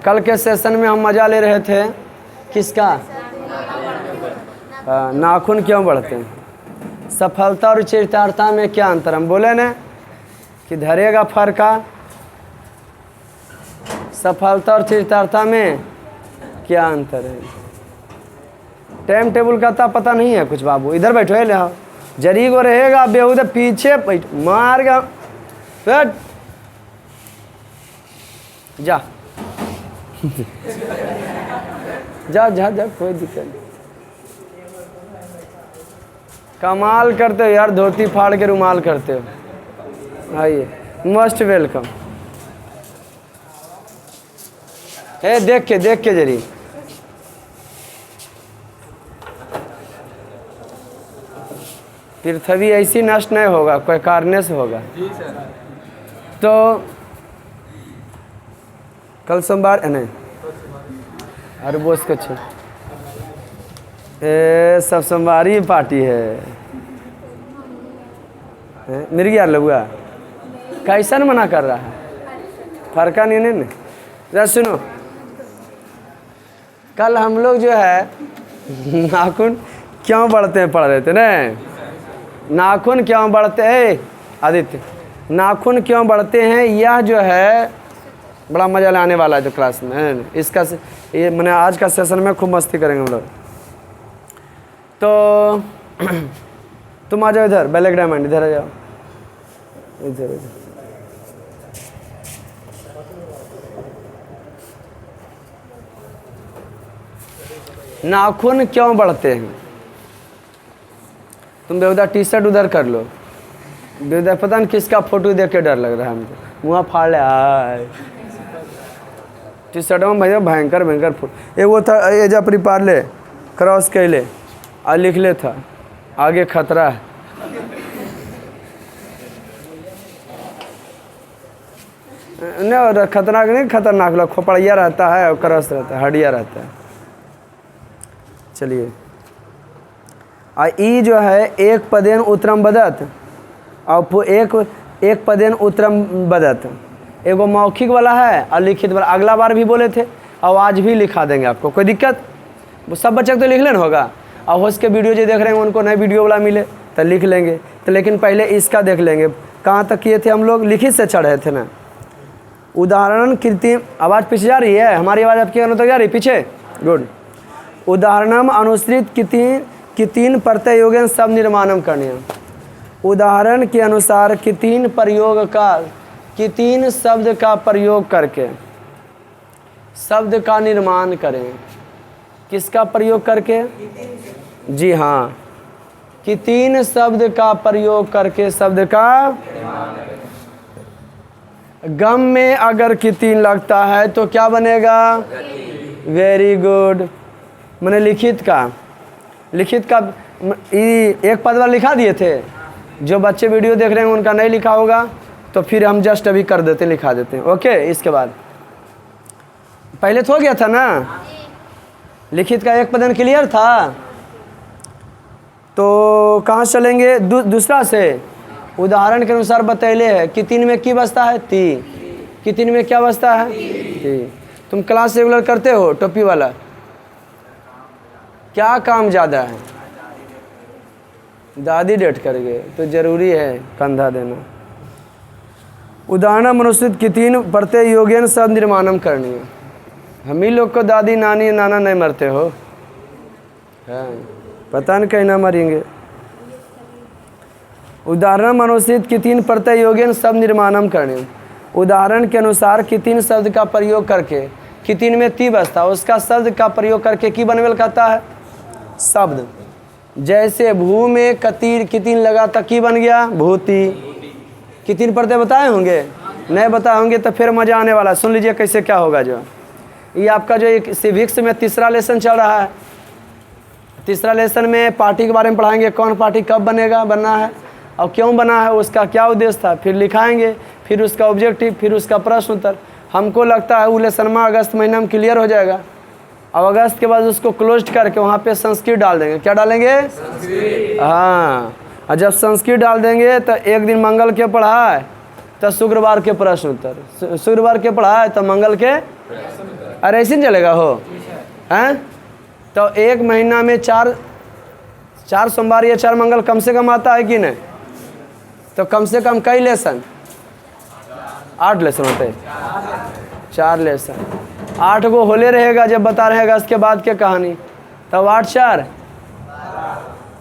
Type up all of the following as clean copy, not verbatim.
कल के सेशन में हम मज़ा ले रहे थे किसका? नाखून क्यों बढ़ते हैं? सफलता और चरितार्थता में क्या अंतर? हम बोले ना कि धरेगा फरका। सफलता और चरितार्थता में क्या अंतर है? टाइम टेबल का तो पता नहीं है कुछ। बाबू इधर बैठो, है ले जरी को रहेगा बेहूदे पीछे बैठ मारगा बैठ जा जा जा जा, कोई दिक्कत नहीं। कमाल करते हो यार, धोती फाड़ के रुमाल करते हो। आइए, मोस्ट वेलकम। देख के जरी पृथ्वी ऐसी नष्ट नहीं होगा, कोई कारण से होगा। तो कल सोमवार नहीं, अरे बोस कुछ सब सोमवारी पार्टी है। मिर्ग यार लगुआ कैसा मना कर रहा है? फरका नहीं नहीं जरा सुनो, कल हम लोग जो है नाखून क्यों बढ़ते हैं पढ़ रहे थे ना। नाखून क्यों बढ़ते हैं आदित्य? नाखून क्यों बढ़ते हैं, यह जो है बड़ा मजा लाने वाला है जो क्लास में। इसका ये मैंने आज का सेशन में खूब मस्ती करेंगे हम लोग। तो तुम आ जाओ इधर, ब्लैक डायमंड इधर आ जाओ, इधर इधर। नाखून क्यों बढ़ते हैं? तुम बेहुदा टी शर्ट उधर कर लो। बेहुदा पता नहीं किसका फोटो देख के डर लग रहा है हमको। मुँह फाड़ ले आए टी शर्ट में भैया भयंकर भयंकर फोटो। वो था एजा प्रिपार ले क्रॉस कैले आ लिख ले था आगे खतरा है। नहीं खतरनाक नहीं, खतरनाक लोग खोपड़िया रहता है और क्रॉस रहता है, हड्डिया रहता है। चलिए ई जो है एक पदेन उत्तरम बदत और एक पदेन उत्तरम बदत, एगो मौखिक वाला है और लिखित वाला। अगला बार भी बोले थे और आज भी लिखा देंगे आपको, कोई दिक्कत? सब बच्चे को तो लिख लेना होगा। और हो सके वीडियो जो देख रहे हैं उनको नए वीडियो वाला मिले तो लिख लेंगे। तो लेकिन पहले इसका देख लेंगे। कहाँ तक किए थे हम लोग? लिखित से चढ़ रहे थे ना। उदाहरण कृत्रिम, आवाज़ पीछे जा रही है? हमारी आवाज़ आपकी कानों तक जा रही पीछे? गुड। उदाहरणम अनुसृत कितीन प्रत्यय योगेन शब्द निर्माणम करनीय। उदाहरण के अनुसार कितीन शब्द का प्रयोग करके शब्द का निर्माण करें। किसका प्रयोग करके? जी हाँ, कितीन शब्द का प्रयोग करके शब्द का। गम में अगर कितीन लगता है तो क्या बनेगा? Very good. मैंने लिखित का एक पद वाला लिखा दिए थे। जो बच्चे वीडियो देख रहे हैं उनका नहीं लिखा होगा तो फिर हम जस्ट अभी कर देते हैं, लिखा देते हैं। ओके, इसके बाद पहले तो हो गया था ना। लिखित का एक पदन क्लियर था। तो कहाँ चलेंगे? दूसरा से उदाहरण के अनुसार बतैले है। कितीन में की बसता है? ती। कितीन में क्या बसता है? ती। तुम क्लास रेगुलर करते हो? टोपी वाला क्या काम ज़्यादा है? दादी डेट कर गए तो जरूरी है कंधा देना। उदाहरण मनुष्य कितीन प्रत्यय योगेन शब्द निर्माणम करनी है। हम ही लोग को दादी नानी नाना नहीं मरते हो, पता नहीं कहीं ना मरेंगे। उदाहरण मनुष्य कितीन प्रत्यय योगेन शब्द निर्माणम करने। उदाहरण के अनुसार कितीन शब्द का प्रयोग करके, कितीन में ती बसता, उसका शब्द का प्रयोग करके की बनवेल कहता है? शब्द। जैसे भू में कितीन लगा था, की बन गया? भूति। कितीन प्रत्यय बताए होंगे? नहीं बताए होंगे तो फिर मजा आने वाला। सुन लीजिए कैसे क्या होगा। जो ये आपका जो एक सिविक्स में तीसरा लेसन चल रहा है। तीसरा लेसन में पार्टी के बारे में पढ़ाएंगे। कौन पार्टी कब बनना है और क्यों बना है, उसका क्या उद्देश्य था, फिर लिखाएंगे, फिर उसका ऑब्जेक्टिव, फिर उसका प्रश्न उत्तर। हमको लगता है वो लेसन में अगस्त महीना में क्लियर हो जाएगा। अब अगस्त के बाद उसको क्लोज करके वहाँ पे संस्कृत डाल देंगे। क्या डालेंगे? हाँ। और जब संस्कृत डाल देंगे तो एक दिन मंगल के पढ़ाए तो शुक्रवार के प्रश्न उत्तर, शुक्रवार के पढ़ाए तो मंगल के अरे ऐसे नहीं चलेगा हो हैं? तो एक महीना में चार सोमवार या 4 मंगल कम से कम आता है कि नहीं? तो कम से कम कई लेसन? 8 लेसन होते हैं। 4 लेसन, 8 गो होले रहेगा जब बता रहेगा इसके बाद के कहानी। तब 8 4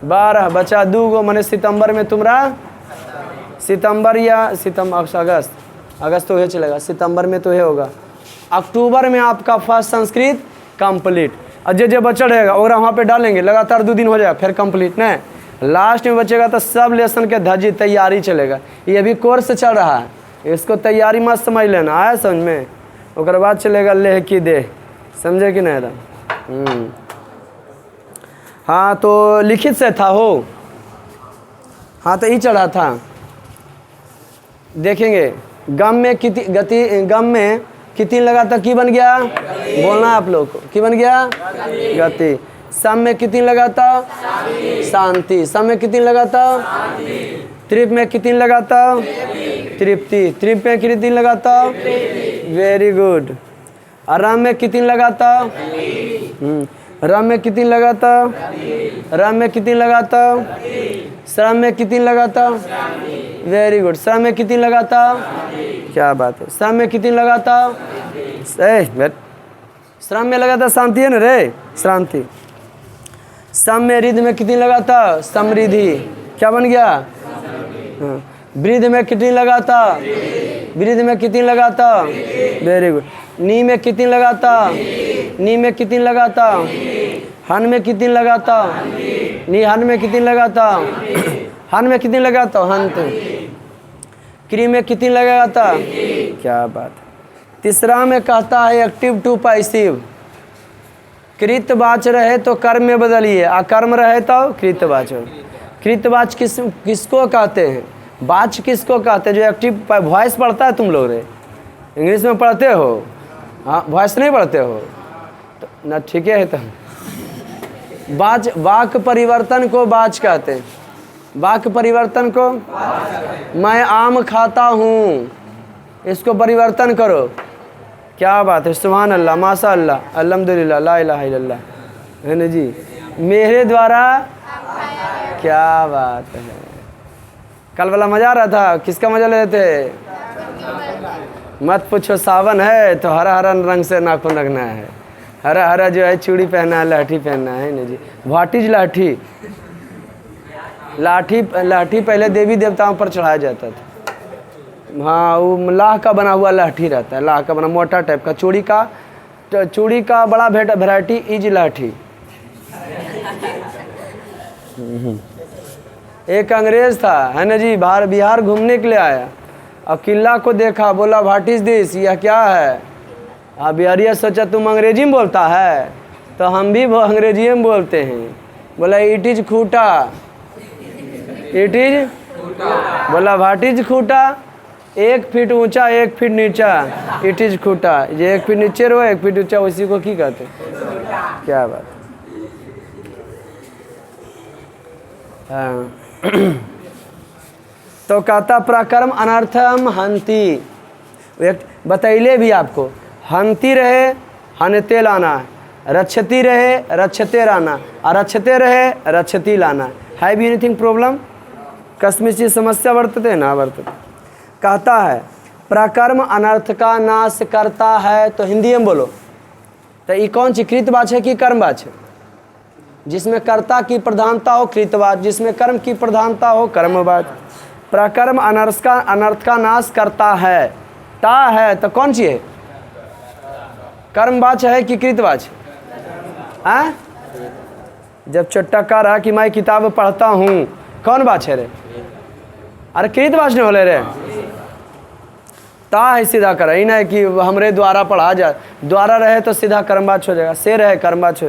12 बचा 2 गो, मैंने सितंबर में तुम्हारा सितंबर या अगस्त तो ये चलेगा, सितंबर में तो ये होगा। अक्टूबर में आपका फर्स्ट संस्कृत कंप्लीट, और जो बचा रहेगा और वहाँ पे डालेंगे, लगातार 2 दिन हो जाएगा फिर कंप्लीट नहीं, लास्ट में बचेगा तो सब लेसन के धजी तैयारी चलेगा। ये भी कोर्स चल रहा है, इसको तैयारी मत समझ लेना, आया समझ में? उसके बाद चलेगा लेह की देह, समझे कि नहीं? हाँ तो लिखित से था हो, हाँ तो ये चढ़ा था। देखेंगे गम में कितनी गति, गम में कितनी लगातार की बन गया? बोलना आप लोग को, की बन गया? गति। सम में कितनी लगातार? शांति। सम में कितनी लगातार? तृप में कितनी लगातार? तृप्ति। तृप में कितनी लगातार? Very good. रम में कितनी लगातार? रम में कितनी लगातार? रम में कितनी लगातार? श्रम में कितनी लगातार? Very good. श्रम में कितनी लगातार? क्या बात है। श्रम में कितनी लगातार? श्रम में लगातार शांति है ना रे, शांति। सम में रिध में कितनी लगातार? समृद्धि। क्या बन गया? वृद्ध में कितनी लगातार? वृद्ध में कितनी लगातार? Very good. नी में कितनी लगातार? नी में कितनी लगातार? हन में कितनी लगातार? नी हन में कितनी लगातार? हन में कितनी लगातार? हंत। क्री में कितनी लगातार? क्या बात। तीसरा में कहता है एक्टिव टू पैसिव। कृतवाच रहे तो कर्म में बदलिए, अकर्म रहे तो कृतवाच। कृतवाच किसको कहते हैं? वाच किसको कहते हैं? जो एक्टिव वॉइस पढ़ता है तुम लोग रे, इंग्लिश में पढ़ते हो? हाँ, वॉइस नहीं पढ़ते हो तो ना, ठीक है। तो वाच, वाक परिवर्तन को वाच कहते हैं। वाक परिवर्तन को, मैं आम खाता हूँ, इसको परिवर्तन करो। क्या बात है, सुभान अल्लाह, माशा अल्लाह, अल्हम्दुलिल्लाह, ला इलाहा इल्लल्लाह, है ना जी। मेरे द्वारा, क्या बात है। कल वाला मजा आ रहा था, किसका मजा ले रहे थे? मत पूछो, सावन है तो हरा हरा रंग से नाखून रखना है, हरा हरा जो है चूड़ी पहना है, लाठी पहनना है ना जी। व्हाट इज लाठी? लाठी, लाठी पहले देवी देवताओं पर चढ़ाया जाता था। हाँ, वो लाह का बना हुआ लाठी रहता है, लाह का बना मोटा टाइप का। चूड़ी का बड़ा वैरायटी इज लाठी। एक अंग्रेज था, है ना जी, बिहार घूमने के लिए आया और किला को देखा, बोला व्हाट इज दिस, यह क्या है? बिहारिया सोचा तुम अंग्रेजी में बोलता है, तो हम भी अंग्रेजी में बोलते हैं। बोला इट इज खूटा। इट इज, बोला व्हाट इज खूटा? 1 फीट ऊंचा 1 फीट नीचा, इट इज खूटा। ये 1 फीट नीचे रहो 1 फीट ऊंचा, उसी को की कहते? क्या बात। हाँ। तो कहता प्रकर्म अनर्थम हंति, बतैले भी आपको, हंति रहे हनते लाना, रक्षति रहे रक्षते लाना, अरक्षते रहे रक्षति लाना। Have you anything problem? कस्मिंश्चित् समस्या वर्तते ना वर्तते? कहता है प्रकर्म अनर्थ का नाश करता है, तो हिंदी में बोलो। तो ये कौन सी कृतवाच है कि कर्मवाच है? जिसमें कर्ता की प्रधानता हो कृतवाच, जिसमें कर्म की प्रधानता हो कर्मवाच। प्रकर्म अनर्थ का नाश करता है, ता है तो कौन सी है? कर्मवाच है कि कृतवाच? हाँ, जब चट्टा रहा कि मैं किताब पढ़ता हूँ, कौन वाच है रे? अरे कृतवाच नहीं बोले रे, ता है सीधा कर, ही नहीं कि हमरे द्वारा पढ़ा जाए। द्वारा रहे तो सीधा कर्मवाच हो जाएगा, से रहे कर्मवाच हो।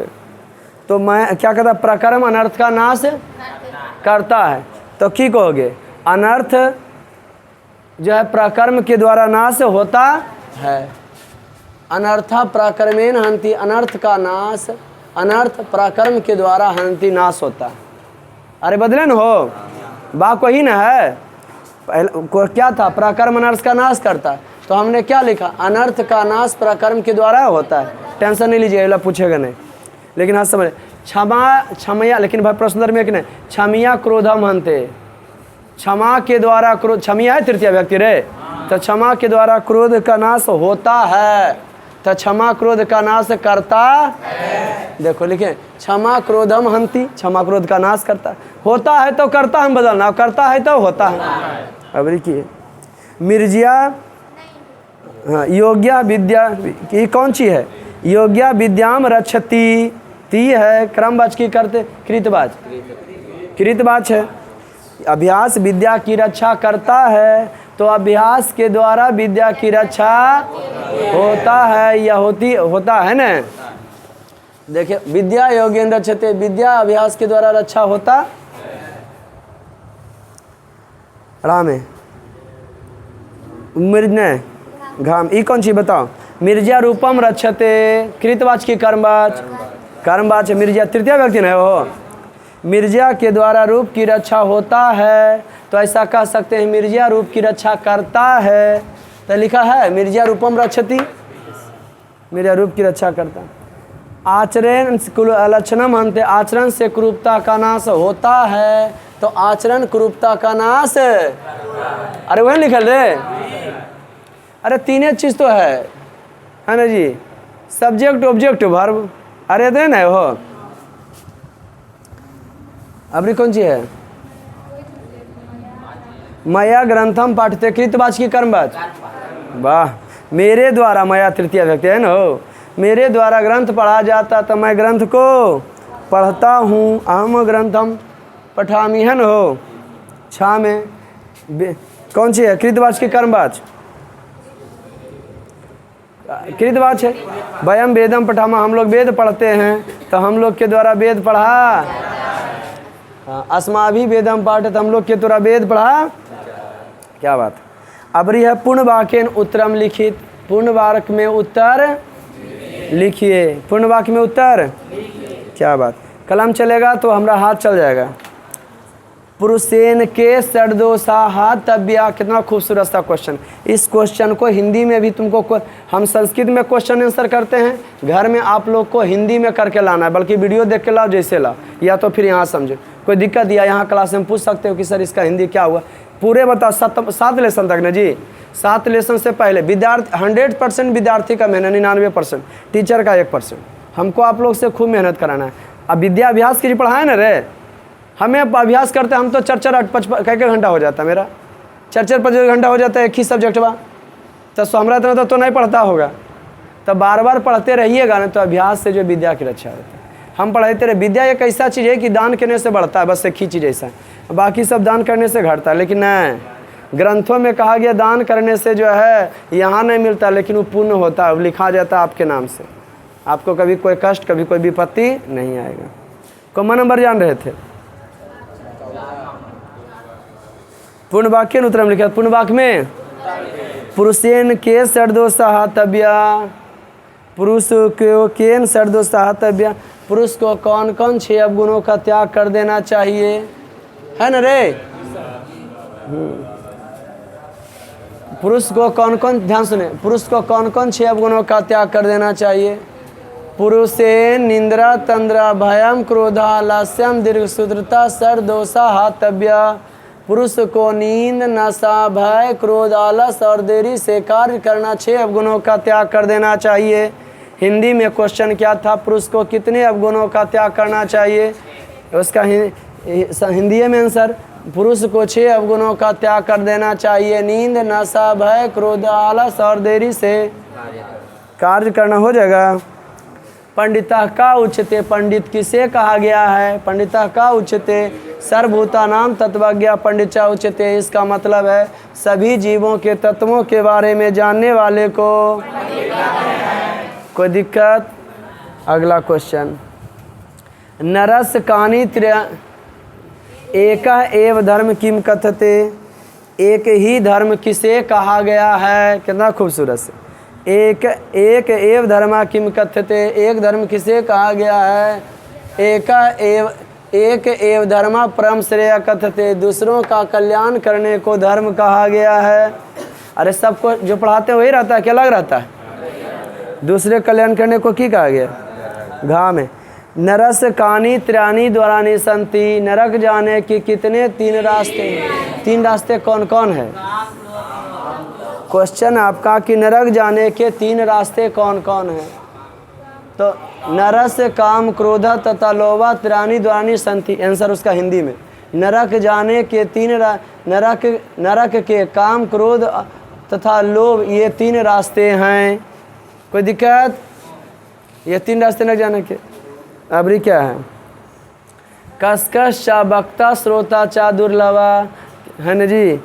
तो मैं क्या कहता, प्रकर्म अनर्थ का नाश करता है, तो की कहोगे? अनर्थ जो है प्रकर्म के द्वारा नाश होता है। अनर्था प्रकर्मेण हंति, अनर्थ का नाश, अनर्थ प्रकर्म के द्वारा हंति, नाश होता। अरे बदले न हो, बात वही न है। पहले क्या था? प्रकर्म अनर्थ का नाश करता, तो हमने क्या लिखा, अनर्थ का नाश पराक्रम के द्वारा होता है। टेंशन नहीं लीजिए, अगला पूछेगा नहीं। लेकिन हाँ समझ, क्षमया, लेकिन भाई प्रश्न में कि नहीं, क्षमिया क्रोधम हंते, क्षमा के द्वारा क्रोध, क्षमिया है तृतीय व्यक्ति रे, तो क्षमा के द्वारा क्रोध का नाश होता है, तो क्षमा क्रोध का नाश करता है। देखो लिखे, क्षमा क्रोधम हंती, क्षमा क्रोध का नाश करता है, होता है तो करता, हम बदलना, करता है तो होता है। अब देखिए मिर्जिया, हाँ योग्या विद्या, ये कौन सी है, योग्या विद्याम रक्षति, ती है क्रमवाच की करते, कृतवाच, कृतवाच है। अभ्यास विद्या की रक्षा करता है, तो अभ्यास के द्वारा विद्या की रक्षा होता है या होता है ना। देखिए विद्या योगेन रक्षते, विद्या अभ्यास के द्वारा रक्षा होता, राम है मिर्जने घाम, ई कौन सी बताओ, मिर्जा रूपम रक्षते, कृतवाच की कर्मवाच, कर्मवाच है मिर्जा, तृतीय व्यक्ति नहीं हो, मिर्जा के द्वारा रूप की रक्षा होता है, तो ऐसा कह सकते हैं मिर्जा रूप की रक्षा करता है, तो लिखा है मिर्जा रूपम रक्षति, मिर्जा रूप की रक्षा करता। आचरण लक्षणम हंते, आचरण से कुरूपता का नाश होता है, तो आचरण कुरूपता का नाश, अरे वही लिखल रे, अरे तीन चीज तो है ना जी, सब्जेक्ट ऑब्जेक्ट वर्ब, अरे दे ना हो। अबरी कौन सी है, मया ग्रंथम पाठते, कृतवाच की कर्मवाच, वाह, मेरे द्वारा, मया तृतीय व्यक्ति है ना हो, मेरे द्वारा ग्रंथ पढ़ा जाता, तो मैं ग्रंथ को पढ़ता हूँ, अहम ग्रंथम पठामी है ना हो, छा में कौन सी है, कृतवाच की कर्मवाच, कृतवाच है। वयम वेदम पठामा, हम लोग वेद पढ़ते हैं, तो हम लोग के द्वारा वेद पढ़ा, अस्माभि वेदम पाठ, तो हम लोग के द्वारा वेद पढ़ा, क्या बात। अबरी है पूर्ण वाक्य उत्तरम लिखित, पूर्ण वाक्य में उत्तर लिखिए, पूर्ण वाक्य में उत्तर, क्या बात। कलम चलेगा तो हमारा हाथ चल जाएगा। पुरुषेन के षड्दोषा हातव्या, कितना खूबसूरत सा क्वेश्चन। इस क्वेश्चन को हिंदी में भी तुमको, हम संस्कृत में क्वेश्चन आंसर करते हैं, घर में आप लोग को हिंदी में करके लाना है, बल्कि वीडियो देख के लाओ जैसे लाओ, या तो फिर यहाँ समझो। कोई दिक्कत दिया यहाँ क्लास में पूछ सकते हो कि सर इसका हिंदी क्या हुआ, पूरे बताओ। 7 लेसन तक ना जी, 7 लेसन से पहले विद्यार्थी 100% विद्यार्थी का मेहनत, 99% टीचर का 1%। हमको आप लोग से खूब मेहनत कराना है। अब विद्याभ्यास के लिए पढ़ाए ना रे, हमें अभ्यास करते हम तो 4-4 कई घंटा हो जाता, मेरा 4-4-5 घंटा हो जाता है एक ही सब्जेक्ट बा, तो हमारा इतना तो नहीं पढ़ता होगा, तो बार बार पढ़ते रहिएगा ना, तो अभ्यास से जो विद्या की रक्षा होता है। हम पढ़ाते रहे, विद्या एक ऐसा चीज़ है कि दान करने से बढ़ता है, बस एक ही चीज़ ऐसा है, बाकी सब दान करने से घटता है। लेकिन नहीं, ग्रंथों में कहा गया दान करने से जो है यहाँ नहीं मिलता, लेकिन वो पुण्य होता है, लिखा जाता है आपके नाम से, आपको कभी कोई कष्ट, कभी कोई विपत्ति नहीं आएगा। कौन नंबर जान रहे थे, पूर्ण वाक्य उत्तरम लिखा, पूर्ण वाक्य में पुरुषेन के षड्दोषा हातव्या, पुरुष को केन षड्दोषा हातव्या, पुरुष को कौन कौन 6 अवगुणों का त्याग कर देना चाहिए, है ना रे। पुरुष को कौन कौन, ध्यान सुने, पुरुष को कौन कौन 6 अवगुणों का त्याग कर देना चाहिए। पुरुषे निंद्रा तंद्रा भयम क्रोधा लास्यम दीर्घसूत्रता षड्दोषा हातव्या, पुरुष को नींद, नशा, भय, क्रोध, आलस और देरी से कार्य करना 6 अवगुणों का त्याग कर देना चाहिए। हिंदी में क्वेश्चन क्या था, पुरुष को कितने अवगुणों का त्याग करना चाहिए, उसका हिंदी में आंसर, पुरुष को 6 अवगुणों का त्याग कर देना चाहिए। नींद, नशा, भय, क्रोध, आलस और देरी से कार्य करना हो जाएगा। पंडितः का उच्यते, पंडित किसे कहा गया है, पंडितः का उच्यते सर्वभूतानां तत्वज्ञ पंडित उच्यते, इसका मतलब है सभी जीवों के तत्वों के बारे में जानने वाले को। कोई दिक्कत। अगला क्वेश्चन, नरस कानी एक एव धर्म किम कथते, एक ही धर्म किसे कहा गया है, कितना खूबसूरत से, एक एव धर्म किम कथते, एक धर्म किसे कहा गया है, एक एव धर्म परम श्रेय कथते, दूसरों का कल्याण करने को धर्म कहा गया है। अरे सबको जो पढ़ाते हैं वही रहता है, क्या अलग रहता है? दूसरे कल्याण करने को की कहा गया? घा में। नरस कानी त्रयानी द्वारानी संति, नरक जाने की कितने 3 रास्ते। 3 रास्ते कौन कौन है? क्वेश्चन आपका कि नरक जाने के 3 रास्ते कौन कौन है? तो नरस काम क्रोध तथा लोभा त्रयानी द्वारानी संति, आंसर उसका हिंदी में। नरक जाने के 3 नरक के काम क्रोध तथा लोभ, ये 3 रास्ते हैं। कोई दिक्कत? ये 3 रास्ते नरक जाने के। अबरी क्या है? कसकस चा वक्ता श्रोता चा दुर्लभा, है ना जी?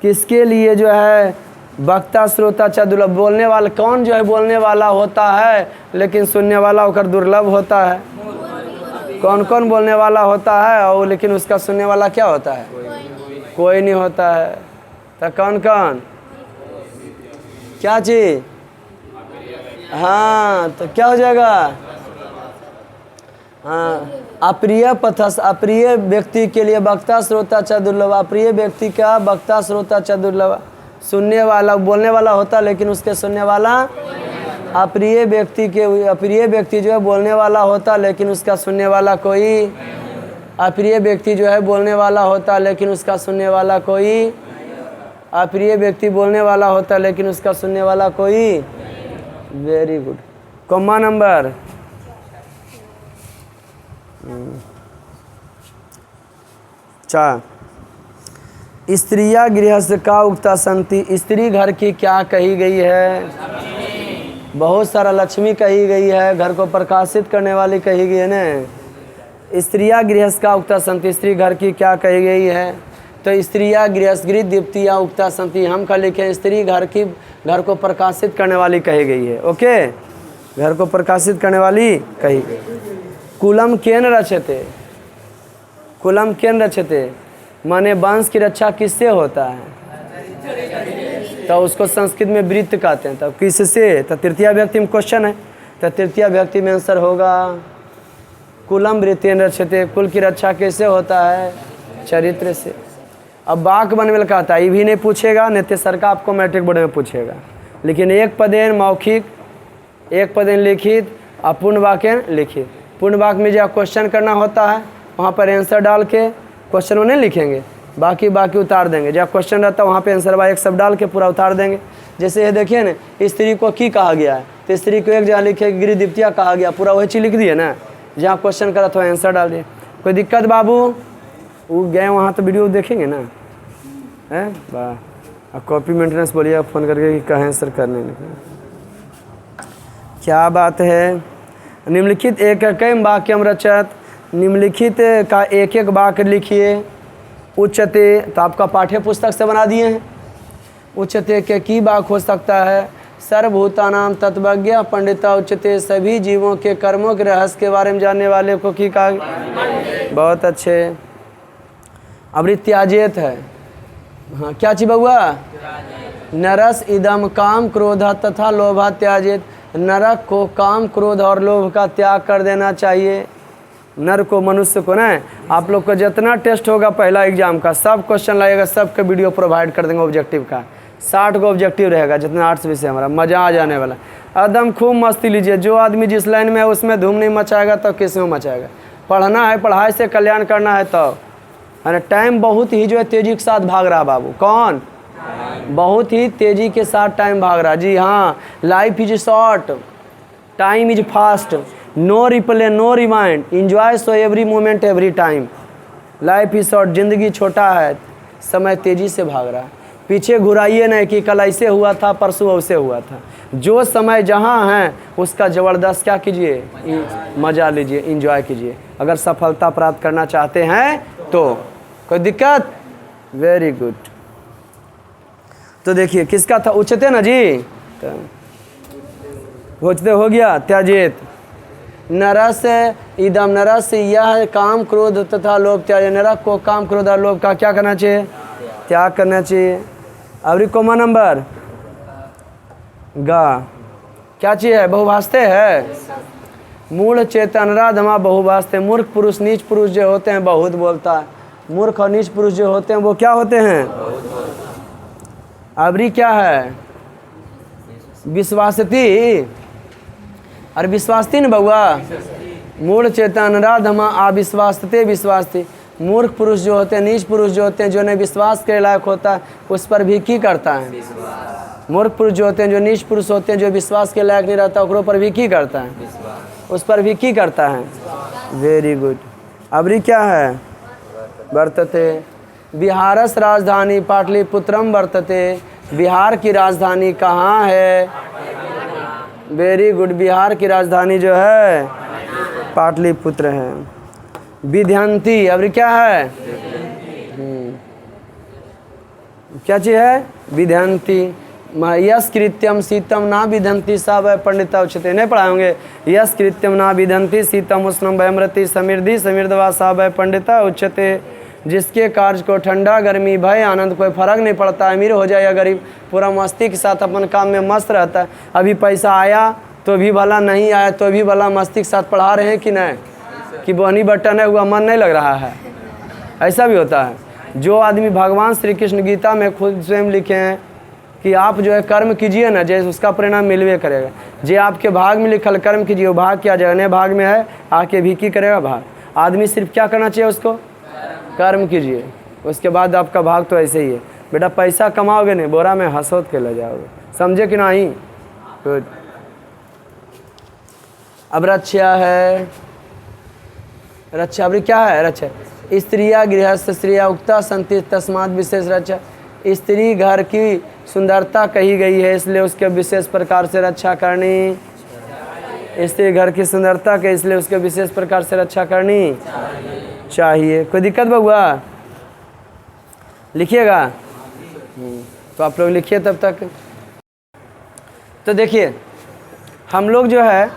किसके लिए जो है वक्ता श्रोता चा दुर्लभ? बोलने वाला कौन जो है बोलने वाला होता है लेकिन सुनने वाला होकर दुर्लभ होता है? कौन कौन बोलने वाला होता है और लेकिन उसका सुनने वाला क्या होता है? कोई नहीं होता है। तो कौन कौन? क्या चीज? हाँ, तो क्या हो जाएगा? हाँ, अप्रिय पथस, अप्रिय व्यक्ति के लिए वक्ता श्रोता च दुर्लभ। अप्रिय व्यक्ति का वक्ता श्रोता च दुर्लभ, सुनने वाला बोलने वाला होता लेकिन उसके सुनने वाला। अप्रिय व्यक्ति के, अप्रिय व्यक्ति जो है बोलने वाला होता लेकिन उसका सुनने वाला कोई। अप्रिय व्यक्ति जो है बोलने वाला होता लेकिन उसका सुनने वाला कोई। अप्रिय व्यक्ति बोलने वाला होता लेकिन उसका सुनने वाला कोई। Very good. कॉमा नंबर चार। स्त्रिया गृहस्थ का उक्ता संति, स्त्री घर की क्या कही गई है? बहुत सारा लक्ष्मी कही गई है, घर को प्रकाशित करने वाली कही गई है ना। स्त्रिया गृहस्थ का उक्ता संति, स्त्री घर की क्या कही गई है? तो स्त्रिया गृहस्थ गृह दीप्तिया उक्ता संति, हम का लिखे स्त्री घर की, घर को प्रकाशित करने वाली कही गई है। ओके, घर को प्रकाशित करने वाली कही गई। कुलम केन रचते, कुलम केन रचते माने वंश की रक्षा किससे होता है? तो उसको संस्कृत में वृत्त कहते हैं। तब किससे? तो तृतीया व्यक्ति में क्वेश्चन है, तो तृतीया व्यक्ति में आंसर होगा कुलम वृत्तेन रचते। कुल की रक्षा कैसे होता है? चरित्र से। अब वाक बनवेल कहता है, ये भी नहीं पूछेगा, नित्य सर का आपको मैट्रिक बोर्ड में पूछेगा। लेकिन एक पदेन मौखिक, एक पदेन लिखित, अपूर्ण वाक्य लिखित। पूर्ण वाक्य में जब क्वेश्चन करना होता है वहाँ पर आंसर डाल के क्वेश्चन में नहीं लिखेंगे, बाकी उतार देंगे। जब क्वेश्चन रहता है वहाँ पे आंसर एक सब डाल के पूरा उतार देंगे। जैसे ये देखिए ना, स्त्री को की कहा गया है, तो स्त्री को एक जगह लिखे गृह दीप्तिया कहा गया, पूरा वही चीज़ लिख दिए ना। जहाँ क्वेश्चन करा तो आंसर डाल दिए। कोई दिक्कत बाबू? वो गए वहाँ तो वीडियो देखेंगे ना, है वाह। कॉपी मेंटेनेंस बोलिए फ़ोन करके कि कहें सर करने लगे। क्या बात है? निम्नलिखित एक वाक्यम रचत, निम्नलिखित का एक एक वाक्य लिखिए। उच्चते, तो आपका पाठ्य पुस्तक से बना दिए हैं। उच्चते के की वाक्य हो सकता है? सर्वभूतानाम तत्वज्ञ पंडिता उच्चते, सभी जीवों के कर्मों के रहस्य के बारे में जानने वाले को की कहा? बहुत अच्छे। अब त्याजेत है, हाँ क्या चीज बउआ? नरस इदम काम क्रोध तथा लोभा त्याजेत, नरक को काम क्रोध और लोभ का त्याग कर देना चाहिए। नर को, मनुष्य को ना, आप लोग को जितना टेस्ट होगा पहला एग्जाम का, सब क्वेश्चन लगेगा, सबके वीडियो प्रोवाइड कर देंगे ऑब्जेक्टिव का। 60 को ऑब्जेक्टिव रहेगा, जितना आर्ट्स विषय हमारा, मज़ा आ जाने वाला। एकदम खूब मस्ती लीजिए। जो आदमी जिस लाइन में है उसमें धूम नहीं मचाएगा तो किस में मचाएगा? पढ़ना है, पढ़ाई से कल्याण करना है। तो है टाइम बहुत ही जो है तेज़ी के साथ भाग रहा बाबू। कौन? बहुत ही तेज़ी के साथ टाइम भाग रहा। जी हाँ, life is short, time is fast, no replay no remind, enjoy so every moment every time. Life is short, जिंदगी छोटा है, समय तेज़ी से भाग रहा है। पीछे घुराइए नहीं कि कल ऐसे हुआ था, परसों वैसे हुआ था। जो समय जहाँ है उसका ज़बरदस्त क्या कीजिए? मज़ा लीजिए, इंजॉय कीजिए। अगर सफलता प्राप्त करना चाहते हैं तो। कोई दिक्कत? Very good. तो देखिए किसका था? उच्चते ना जी, उच्चते हो गया। त्याजेत, नरस इदम, नरस यह काम क्रोध तथा लोभ त्याजे, नरक को काम क्रोध और लोभ का क्या करना चाहिए? त्याग करना चाहिए। अभी कोमा नंबर गा, क्या चीज है? बहुभाषते है। मूढ़ चेतन राधमा बहुभाषते, मूर्ख पुरुष नीच पुरुष जो होते हैं बहुत बोलता है। मूर्ख और नीच पुरुष जो होते हैं वो क्या होते हैं? अबरी क्या है? विश्वासती। अरे विश्वासती न बउआ। मूढ़ चेतन राधमा अविश्वासते विश्वासती। मूर्ख पुरुष जो होते हैं, नीच पुरुष जो होते हैं, जो नहीं विश्वास के लायक होता है, उस पर भी की करता है? मूर्ख पुरुष जो होते हैं, जो नीच पुरुष होते हैं, जो विश्वास के लायक नहीं रहता, ओकरों पर भी की करता है? उस पर भी की करता है? Very good. अबरी क्या है? वर्तते। बिहारस राजधानी पाटलिपुत्रम वर्तते। बिहार की राजधानी कहाँ है? Very good. बिहार की राजधानी जो है पाटलिपुत्र है। विध्यंती। अबरी क्या है? क्या चीज है? विध्यंती। यस कृत्यम सीतम ना विधंती सा वै पंडिता उच्यते। नहीं पढ़ाएंगे? यस कृत्यम ना विधंती सीतम उष्णम वैमृति समृद्धि समिर्धवा सा वै पंडिता उच्यते। जिसके कार्य को ठंडा गर्मी भय आनंद कोई फर्क नहीं पड़ता, अमीर हो जाए या गरीब, पूरा मस्ती के साथ अपन काम में मस्त रहता है। अभी पैसा आया तो भी भला, नहीं आया तो भी भला, मस्ती के साथ पढ़ा रहे हैं कि नहीं? कि बहनी बटन है हुआ मन नहीं लग रहा है? ऐसा भी होता है। जो आदमी भगवान श्री कृष्ण गीता में खुद स्वयं लिखे हैं कि आप जो है कर्म कीजिए ना, जैसे उसका परिणाम मिलवे करेगा। जे आपके भाग में लिखल कर्म कीजिए, वो भाग क्या जगने भाग में है, आके भी की करेगा भाग। आदमी सिर्फ क्या करना चाहिए उसको? कर्म कीजिए, उसके बाद आपका भाग तो ऐसे ही है। बेटा पैसा कमाओगे नहीं, बोरा में हंसोत के ले जाओगे, समझे कि नहीं? गुड। अब रक्षा है। रक्षा अभी क्या है? रक्षा स्त्रिया गृहस्थ स्त्रिया उक्ता संति तस्मात् विशेष रक्षा। स्त्री घर की सुंदरता कही गई है, इसलिए उसके विशेष प्रकार से रक्षा करनी। स्त्री घर की सुंदरता के, इसलिए उसके विशेष प्रकार से रक्षा करनी चाहिए। कोई दिक्कत बउआ? लिखिएगा। तो आप लोग लिखिए तब तक। तो देखिए हम लोग जो है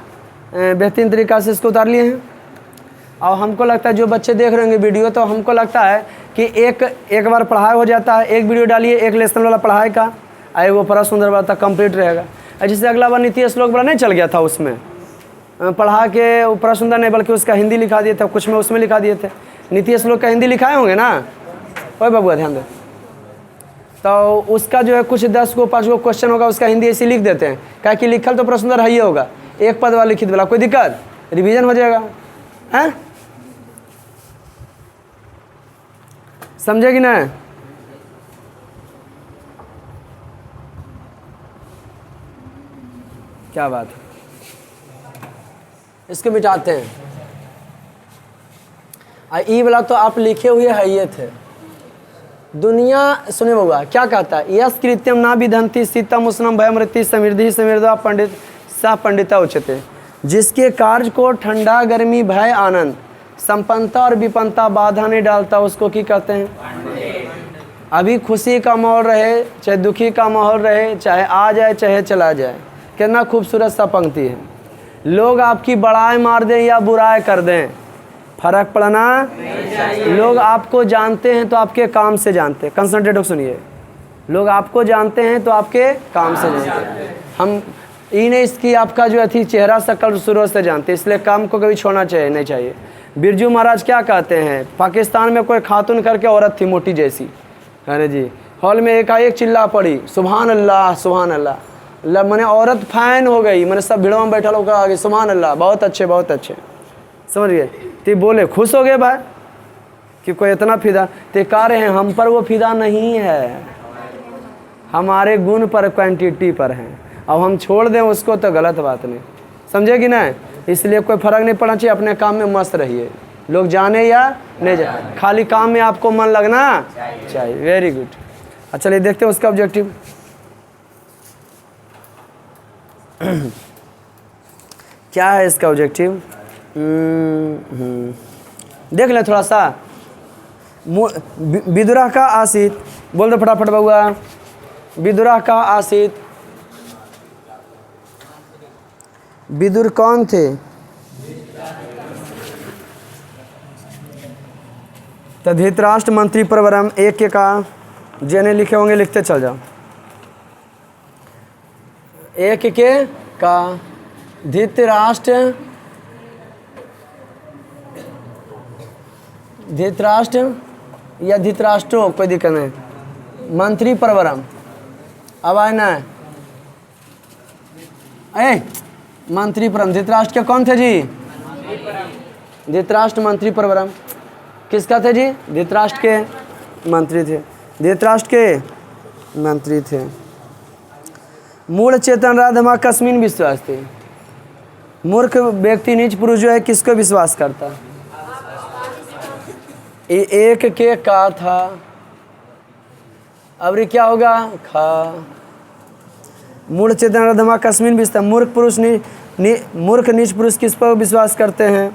बेहतरीन तरीक़ा से इसको उतार लिए हैं। और हमको लगता है जो बच्चे देख रहे होंगे वीडियो, तो हमको लगता है कि एक बार पढ़ाई हो जाता है, एक वीडियो डालिए, एक लेसन वाला पढ़ाई का, आए वो बड़ा सुंदर बात कंप्लीट रहेगा। जैसे अगला बार नीति श्लोक बड़ा नहीं चल गया था, उसमें पढ़ा के ऊपर सुंदर नहीं बल्कि उसका हिंदी लिखा दिए थे, कुछ में उसमें लिखा दिए थे। नीति श्लोक का हिंदी लिखाए होंगे ना? ओए बबुआ ध्यान दे। तो उसका जो है कुछ 10 को 5 को क्वेश्चन होगा, उसका हिंदी ऐसे लिख देते हैं, क्या कि लिखल तो प्रश्न है ही होगा, एक पद वाला लिखित वाला, कोई दिक्कत? रिवीजन हो जाएगा हैं? समझे कि ना? क्या बात है, इसको मिटाते हैं। ई वाला तो आप लिखे हुए है ये थे। दुनिया सुने बउआ क्या कहता है? यस कृत्यम ना विधंती सीतम उष्णम भयमृति समृद्धि समिर्धवा पंडित सा पंडिता उच्यते। जिसके कार्य को ठंडा गर्मी भय आनंद संपन्नता और विपन्नता बाधा नहीं डालता, उसको की कहते हैं? अभी खुशी का माहौल रहे चाहे दुखी का माहौल रहे, चाहे आ जाए चाहे चला जाए, कितना खूबसूरत सा पंक्ति है। लोग आपकी बड़ाई मार दें या बुराई कर दें, फर्क पड़ना लोग आपको जानते हैं तो आपके काम से जानते हैं। कंसंट्रेट हो सुनिए, लोग आपको जानते हैं तो आपके काम से जानते हैं। हम ये नहीं इसकी आपका जो अथी चेहरा शक्ल शुरू से जानते हैं, इसलिए काम को कभी छोड़ना चाहिए नहीं चाहिए। बिरजू महाराज क्या कहते हैं? पाकिस्तान में कोई खातून करके औरत थी मोटी जैसी, अरे जी, हॉल में एकाएक चिल्ला पड़ी सुभान अल्लाह सुभान अल्लाह। मैंने औरत फैन हो गई, मैंने सब भीड़ों में बैठा लोग आगे सुभान अल्लाह, बहुत अच्छे, समझ गए? तो बोले खुश हो गए भाई कि कोई इतना फिदा, तो कह रहे हैं हम पर वो फिदा नहीं है, हमारे गुण पर क्वांटिटी पर है। अब हम छोड़ दें उसको तो गलत बात नहीं, समझे कि नहीं? इसलिए कोई फ़र्क नहीं पड़ना चाहिए, अपने काम में मस्त रहिए, लोग जाने या नहीं जाने, खाली काम में आपको मन लगना चाहिए। Very good. अच्छा चलिए देखते हैं उसका ऑब्जेक्टिव। क्या है इसका ऑब्जेक्टिव? देख लें थोड़ा सा। विदुरः का आसीत, बोल दो फटाफट बउआ। विदुरः का आसीत। विदुर कौन थे? तो धृतराष्ट्र मंत्री प्रवरम एक के का, जिन्हें लिखे होंगे लिखते चल जाओ। एक के का धृतराष्ट्र या धृतराष्ट्रो, कोई दिक्कत नहीं। मंत्री प्रवरम अब आए ना ए मंत्री परम धृतराष्ट्र के कौन थे जी? धृतराष्ट्र मंत्री परम किसका थे जी? धृतराष्ट्र के मंत्री थे। धृतराष्ट्र के मंत्री थे। मूल चेतन राधमा कस्मिन विश्वास थे। मूर्ख व्यक्ति नीच पुरुष जो है किसको विश्वास करता? ये एक के का था, अब ये क्या होगा? खा। मूल चेतन राधमा कस्मिन विश्वास, मूर्ख पुरुष मूर्ख नीच पुरुष किस पर विश्वास करते हैं?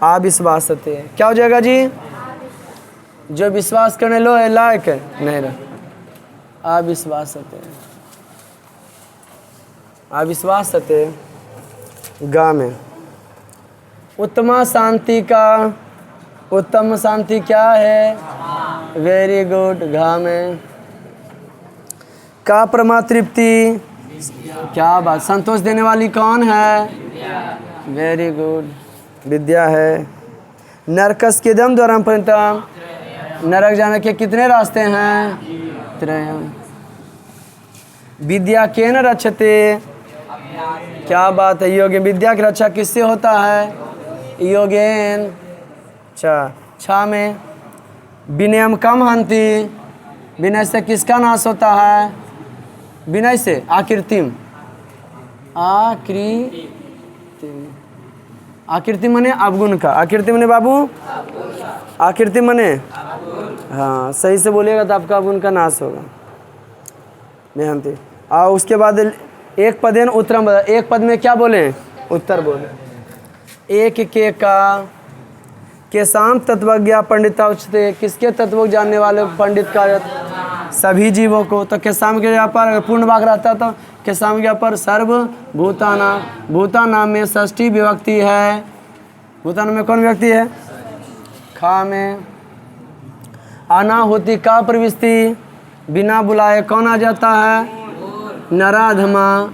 अविश्वास होते हैं। क्या हो जाएगा जी? जो विश्वास करने लो है लायक नहीं रहा, अविश्वास होते हैं। अविश्वास होते गा में उत्तम शांति का, उत्तम शांति क्या है? Very good. घा में का परमा तृप्ति, क्या बात, संतोष देने वाली कौन है? वेरी गुड, विद्या है। नरकस के दम द्वारा परिणतम, नरक जाने के कितने रास्ते हैं? त्रयम। विद्या के न रक्षते, क्या बात है, योग्य। विद्या की रक्षा किससे होता है? योगेन। छा में विनयम कम हंति, विनय से किसका नाश होता है? विनय से आकृतिम। आकृति मने अवगुण का। आकृति मने बाबू, आकृति मने, हाँ सही से बोलिएगा तो आपका अवगुण का नाश होगा। मेहनती। और उसके बाद एक पदेन उत्तरम, एक पद में क्या बोले? उत्तर बोले। एक के का के शाम तत्वज्ञा पंडिता उच्चते, किसके तत्व जानने वाले पंडित का? सभी जीवों को। तो केसाम के यहाँ पर पूर्ण वाक्य रहता तो केसाम के यहाँ पर सर्व भूताना, भूताना में षष्ठी विभक्ति है। भूताना में कौन व्यक्ति है? खा में अनाहुति का प्रविष्टि, बिना बुलाए कौन आ जाता है? नराधमा।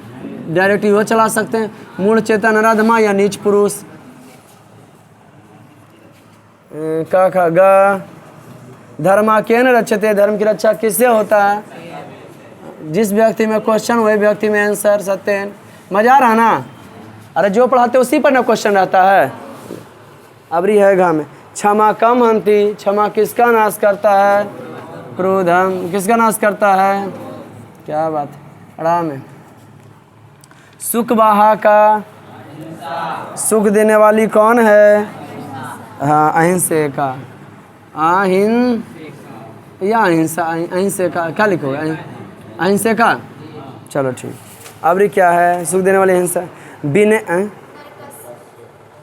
डायरेक्ट वो चला सकते हैं, मूल चेतन नराधमा या नीच पुरुष। का खा गा धर्मा के न रक्षते, धर्म की रक्षा किससे होता है? जिस व्यक्ति में क्वेश्चन वही व्यक्ति में आंसर। सत्यन। मजा आ रहा ना? अरे जो पढ़ाते उसी पर ना क्वेश्चन रहता है। अबरी है घा में क्षमा कम हंति, क्षमा किसका नाश करता है? क्रोधम। किसका नाश करता है? क्या बात है। अड़ा में सुख बाहा का, सुख देने वाली कौन है? हाँ अहिंसे का। अहिं या अहिंसा, अहिंसे का क्या लिखोगे? अहिंसे का। चलो ठीक। अब क्या है? सुख देने वाली हिंसा। बिने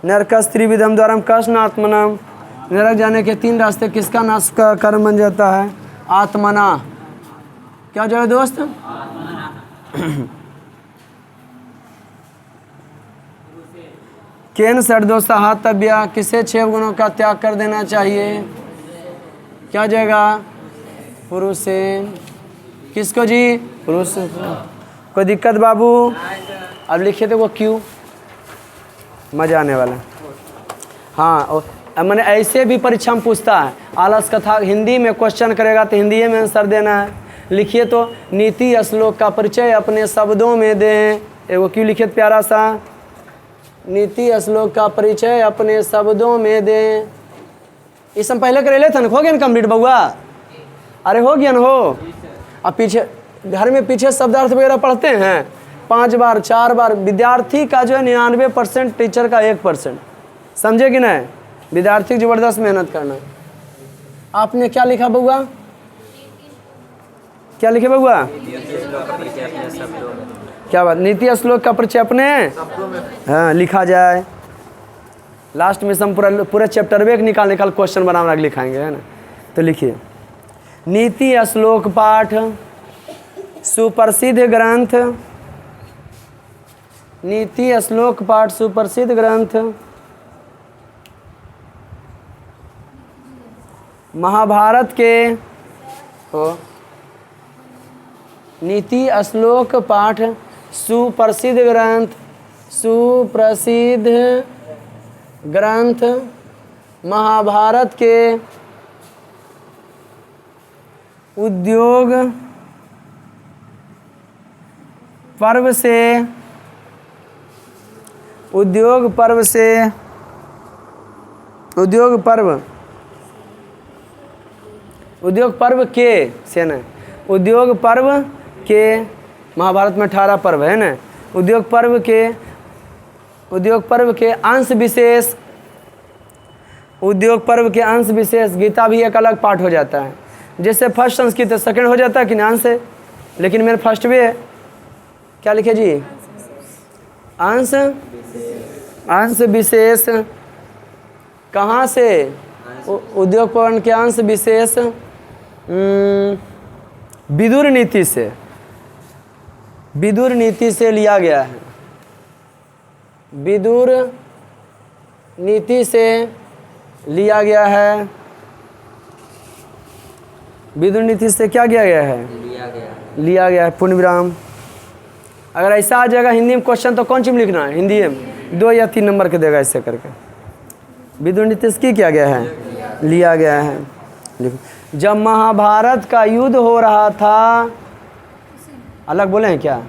नरकस त्रिविधम द्वारा कष्ण आत्मनम, नरक जाने के 3 रास्ते किसका नाश का कर्म बन जाता है? आत्मना। क्या हो जाएगा दोस्त? केन षड्दोष हातव्या, किसे 6 गुणों का त्याग कर देना चाहिए? क्या हो जाएगा? पुरुषेन। किसको जी? पुरुष। कोई दिक्कत बाबू? अब लिखे थे वो क्यों, मजा आने वाला। हाँ मैंने ऐसे भी परीक्षा में पूछता है। आलस कथा हिंदी में क्वेश्चन करेगा तो हिंदी में आंसर देना है। लिखिए तो नीति श्लोक का परिचय अपने शब्दों में दें। एगो क्यों लिखे प्यारा सा, नीति श्लोक का परिचय अपने शब्दों में दें। इस हम पहले करे थे ना, हो गया ना कंप्लीट बउआ? अरे हो गया ना हो। अब पीछे घर में पीछे शब्दार्थ वगैरह पढ़ते हैं 5 बार 4 बार। विद्यार्थी का जो है 99%, टीचर का 1%। समझे कि नहीं? विद्यार्थी की जबरदस्त मेहनत करना। आपने क्या लिखा बउआ? क्या लिखे बउआ? क्या बात, नीति श्लोक का परिचय अपने हाँ लिखा जाए। लास्ट में हम पूरे चैप्टर में निकाल क्वेश्चन बना लिखाएंगे, है ना? तो लिखिए नीति श्लोक पाठ सुप्रसिद्ध ग्रंथ, नीति श्लोक पाठ सुप्रसिद्ध ग्रंथ महाभारत के हो। नीति श्लोक पाठ सुप्रसिद्ध ग्रंथ, सुप्रसिद्ध ग्रंथ महाभारत के उद्योग पर्व से उद्योग पर्व से उद्योग पर्व के से न उद्योग पर्व के महाभारत में 18 पर्व है ना। उद्योग पर्व के अंश विशेष उद्योग पर्व के अंश विशेष गीता भी एक अलग पाठ हो जाता है। जैसे फर्स्ट संस्कृत सेकंड हो जाता है कि नहीं अंश है, लेकिन मेरे फर्स्ट भी है। क्या लिखे जी? अंश विशेष कहाँ से? उद्योग पर्व के अंश विशेष विदुर नीति से लिया गया है। विदुर नीति से लिया गया है। विदुर नीति से क्या किया गया है? लिया गया है। पूर्ण विराम। अगर ऐसा आ जाएगा हिंदी में क्वेश्चन तो कौन चीज में लिखना है? हिंदी में 2 या 3 नंबर के देगा ऐसे करके। विदुर नीति से किया गया है? लिया गया है। लिखो। जब महाभारत का युद्ध हो रहा था, अलग बोले हैं क्या?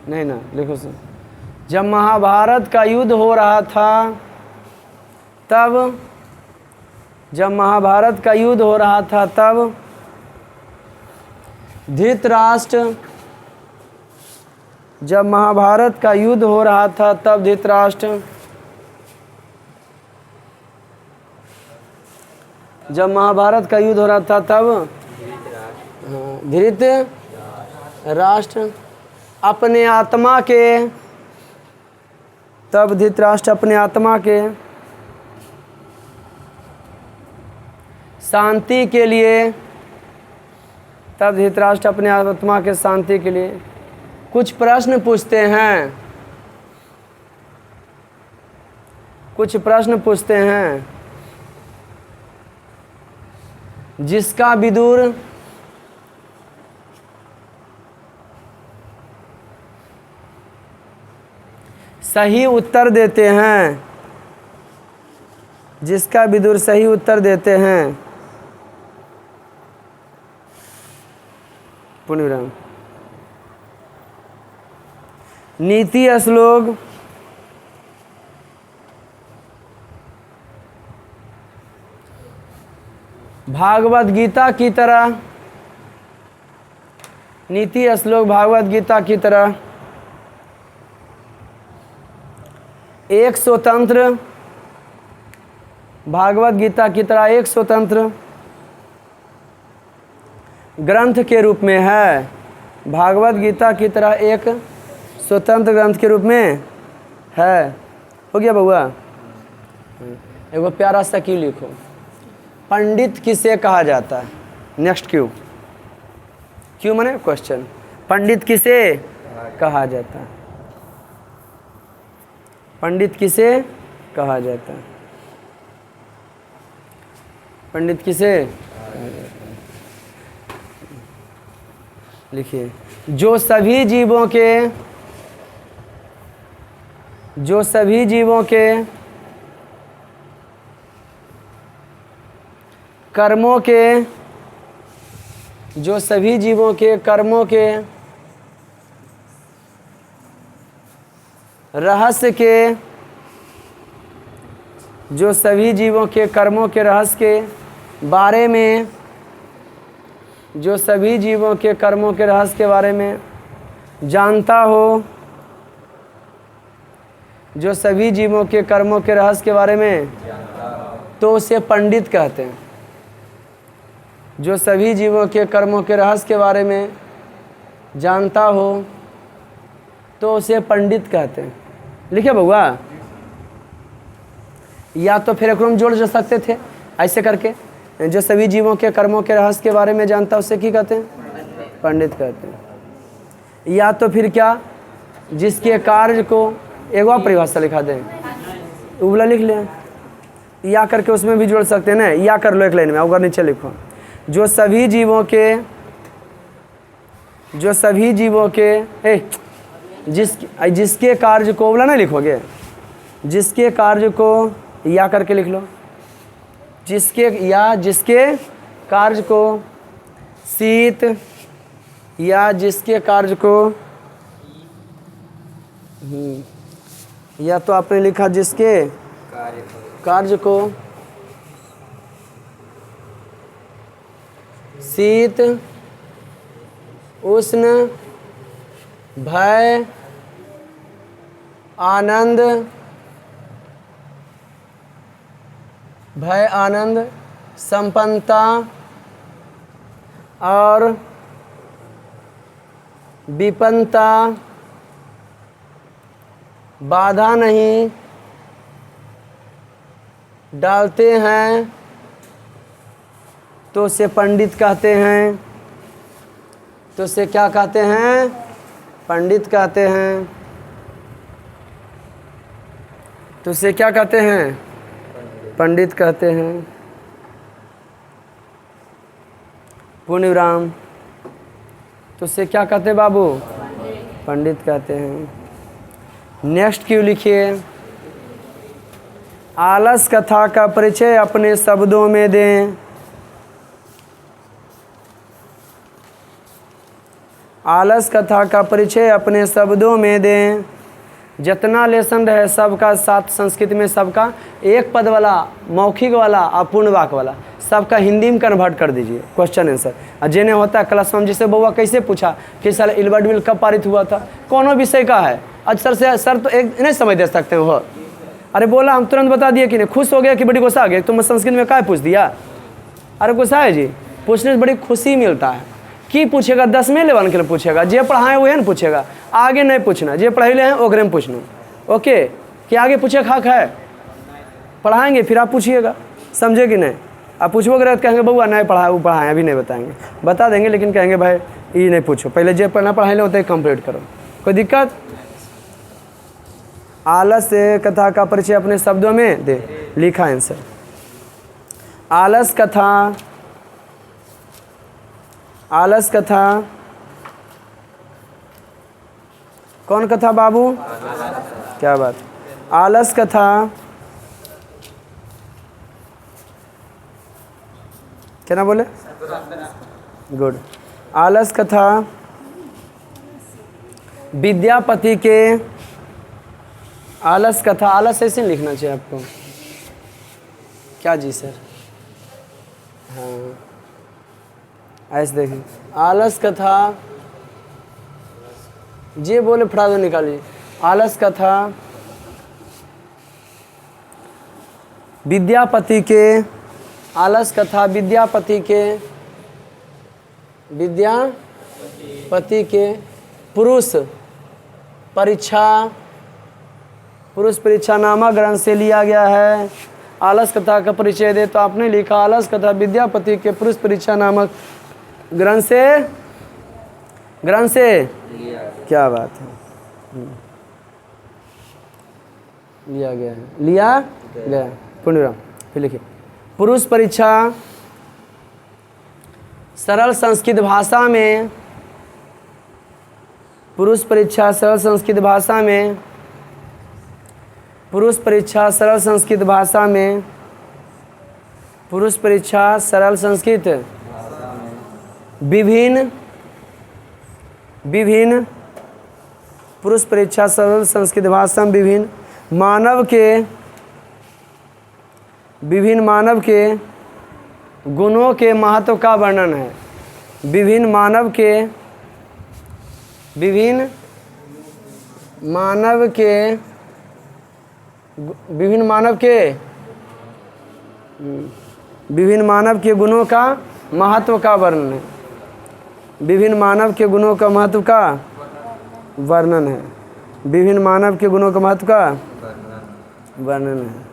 नहीं ना, लिखो से। जब महाभारत का युद्ध हो रहा था तब जब महाभारत का युद्ध हो रहा था तब धृतराष्ट्र जब महाभारत का युद्ध हो रहा था तब धृतराष्ट्र जब महाभारत का युद्ध हो रहा था तब धृतराष्ट्र अपने आत्मा के तब धृतराष्ट्र अपने आत्मा के शांति के लिए तब धृतराष्ट्र अपने आत्मा के शांति के लिए कुछ प्रश्न पूछते हैं। कुछ प्रश्न पूछते हैं जिसका विदुर सही उत्तर देते हैं। जिसका विदुर सही उत्तर देते हैं। पूर्ण विराम। नीति श्लोक भागवत गीता की तरह नीति श्लोक भागवत गीता की तरह एक स्वतंत्र भागवत गीता की तरह एक स्वतंत्र ग्रंथ के रूप में है। भागवत गीता की तरह एक स्वतंत्र ग्रंथ के रूप में है। हो गया बउआ? एगो प्यारा सा क्यों लिखो। पंडित किसे कहा जाता है? नेक्स्ट क्यों माने क्वेश्चन। पंडित किसे कहा जाता है? पंडित किसे कहा जाता है? पंडित किसे लिखिए। जो सभी जीवों के कर्मों के जो सभी जीवों के कर्मों के रहस्य के जो सभी जीवों के कर्मों के रहस्य के बारे में जो सभी जीवों के कर्मों के रहस्य के बारे में जानता हो। जो सभी जीवों के कर्मों के रहस्य के बारे में तो उसे पंडित कहते हैं। जो सभी जीवों के कर्मों के रहस्य के बारे में जानता हो तो उसे पंडित कहते हैं। लिखे बउआ? या तो फिर एक जोड़ जा सकते थे ऐसे करके। जो सभी जीवों के कर्मों के रहस्य के बारे में जानता उसे क्या कहते हैं? पंडित कहते हैं। या तो फिर क्या, जिसके कार्य को एक और परिभाषा लिखा दें, उबला लिख लें। या करके उसमें भी जोड़ सकते हैं ना। या कर लो एक लाइन में, अगर नीचे लिखो। जो सभी जीवों के जिसके कार्य को बोला ना लिखोगे। जिसके कार्य को या करके लिख लो। जिसके कार्य को शीत या जिसके कार्य को या तो आपने लिखा जिसके कार्य को शीत उष्ण भय आनंद संपन्नता और विपन्नता बाधा नहीं डालते हैं तो उसे पंडित कहते हैं। तो उसे क्या कहते हैं? पंडित कहते हैं। तो उसे क्या कहते हैं? पंडित कहते हैं। पूर्ण विराम। तो उसे क्या कहते हैं बाबू? पंडित कहते हैं। नेक्स्ट क्यों लिखिए, आलस कथा का परिचय अपने शब्दों में दें। आलस कथा का परिचय अपने शब्दों में दें। जितना लेसन रहे सबका साथ संस्कृत में सबका एक पद वाला, मौखिक वाला और पूर्ण वाक्य वाला सबका हिंदी में कन्वर्ट कर दीजिए क्वेश्चन आंसर। और जिन्हें होता है क्लास में, जिसे बउआ कैसे पूछा कि साल इल्बर्ट बिल कब पारित हुआ था, कौन विषय का है, अच्छा से सर तो एक नहीं समझ दे सकते हो। अरे बोला हम तुरंत बता दिए कि नहीं, खुश हो गया कि बड़ी गुस्सा आ गया, तुम संस्कृत में क्या पूछ दिया? अरे गुस्सा है जी, पूछने से बड़ी खुशी मिलता है। की पूछेगा? 10वें लेवल के लिए पूछेगा, जे पढ़ाए वही ना पूछेगा, आगे नहीं पूछना। जे पढ़ाई हैं ओकरे में पूछना। ओके, कि आगे पूछे खाक है, पढ़ाएंगे फिर आप पूछिएगा, समझे कि नहीं? आप पूछोगे तो कहेंगे बउआ नहीं पढ़ाए, वो पढ़ाएं अभी नहीं बताएंगे, बता देंगे लेकिन कहेंगे भाई ये नहीं पूछो, पहले जे पढ़ना पढ़ाई ले होता है कंप्लीट करो। कोई दिक्कत? आलस से कथा का परिचय अपने शब्दों में दे, लिखा आंसर। आलस कथा, आलस कथा कौन कथा बाबू? क्या बात। आलस कथा क्या ना बोले? गुड। आलस कथा विद्यापति के, आलस कथा, आलस ऐसे नहीं लिखना चाहिए आपको। क्या जी सर? हाँ ऐसे देखिए, आलस कथा जे बोले फटाफट निकालिए। आलस कथा विद्यापति के, आलस कथा विद्यापति के, विद्यापति के पुरुष परीक्षा नामक ग्रंथ से लिया गया है। आलस कथा का परिचय दे, तो आपने लिखा आलस कथा विद्यापति के पुरुष परीक्षा नामक ग्रंथ से क्या बात है, लिया गया है, लिया गया। पूर्ण फिर लिखिए, पुरुष परीक्षा सरल संस्कृत भाषा में, पुरुष परीक्षा सरल संस्कृत भाषा में, पुरुष परीक्षा सरल संस्कृत भाषा में, पुरुष परीक्षा सरल संस्कृत विभिन्न पुरुष परीक्षा सरल संस्कृत भाषा में विभिन्न मानव के गुणों के महत्व का वर्णन है। विभिन्न मानव के गुणों का महत्व का वर्णन है। विभिन्न मानव के गुणों का महत्व का वर्णन है। विभिन्न मानव के गुणों का महत्व का वर्णन है।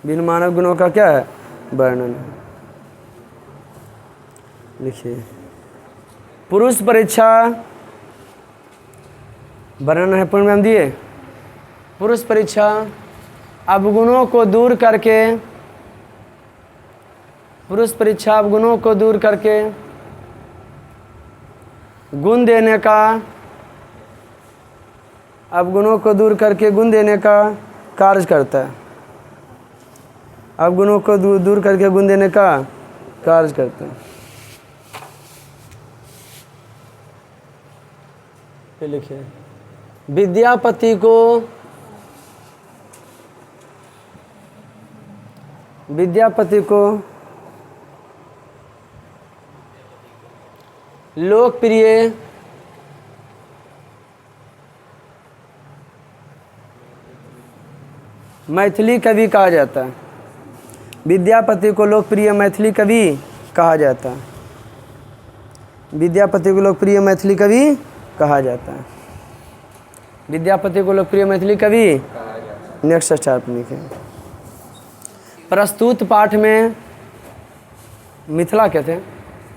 विभिन्न मानव गुणों का क्या है? वर्णन है। लिखिए, पुरुष परीक्षा वर्णन है। पूर्ण में दिए, पुरुष परीक्षा अवगुणों को दूर करके, पुरुष परीक्षा अवगुणों को दूर करके गुण देने का, अवगुणों को दूर करके गुण देने का कार्य करता है। अवगुणों को दूर करके गुण देने का कार्य करता है। फिर लिखिए, विद्यापति को लोकप्रिय मैथिली कवि कहा जाता है। विद्यापति को लोकप्रिय मैथिली कवि कहा जाता है। विद्यापति को लोकप्रिय मैथिली कवि कहा जाता है। विद्यापति को लोकप्रिय मैथिली कवि नेक्स्ट स्टार्ट लिखें। प्रस्तुत पाठ में मिथिला कहते हैं,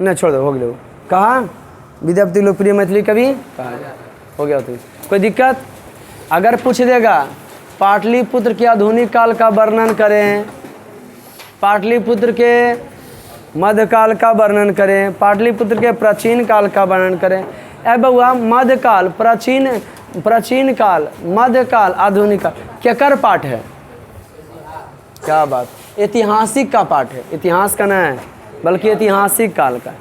नहीं छोड़ दो, हो गया। कहा विद्यापति लोकप्रिय मैथिली कवि कहा जाता, हो गया। तो कोई दिक्कत? अगर पूछ देगा पाटलिपुत्र के आधुनिक काल का वर्णन करें, पाटलिपुत्र के मध्यकाल का वर्णन करें, पाटलिपुत्र के प्राचीन काल का वर्णन करें। ए बउआ, मध्यकाल, प्राचीन काल, मध्यकाल, आधुनिक काल, केकर पाठ है? क्या बात, ऐतिहासिक का पाठ है। इतिहास का नहीं है, बल्कि ऐतिहासिक काल का।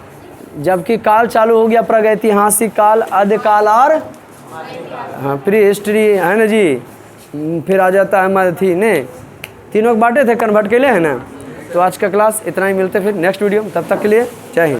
जबकि काल चालू हो गया प्रागैतिहासिक काल, आदिकाल और हाँ प्री हिस्ट्री है ना जी। फिर आ जाता है मध्य ने, तीनों बांटे थे, कन्वर्ट के लिए है ना। तो आज का क्लास इतना ही, मिलते फिर नेक्स्ट वीडियो में। तब तक के लिए जय हिंद।